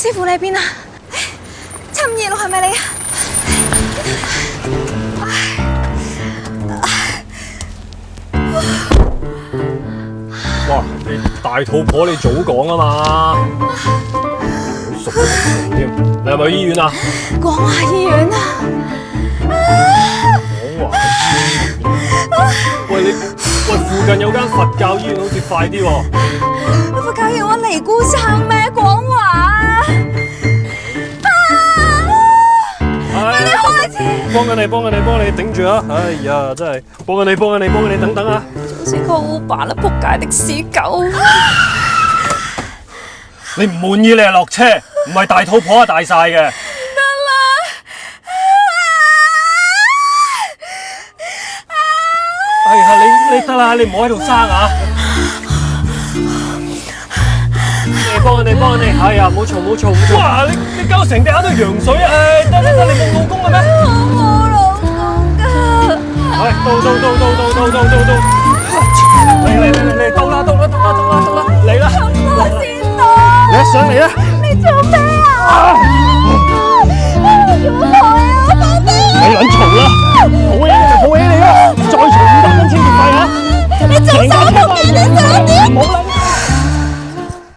師傅你喺邊啊？陳熱係咪你啊？哇！你大肚婆，你早講啊嘛！好熟添，你係咪去醫院啊？廣華醫院啊！廣華醫院。喂，附近有間佛教醫院，好似快啲喎。佛教醫院揾尼姑生咩？廣華你開始幫緊你，頂住啊！哎呀，真係幫緊你，等等啊！早先 call Uber 啦，仆街的士狗！你唔滿意你就落車，唔係大肚婆啊大晒嘅。哎呀，你得啦，你唔好喺度生啊！幫緊你，哎呀，唔好嘈！哇，你搞成地下都係羊水啊！得，你冇老公嘅咩？我冇老公㗎。哎，到，嚟，到啦，嚟啦！我先到。你上嚟啊！你做咩啊？做咩啊？咪撚嘈啦！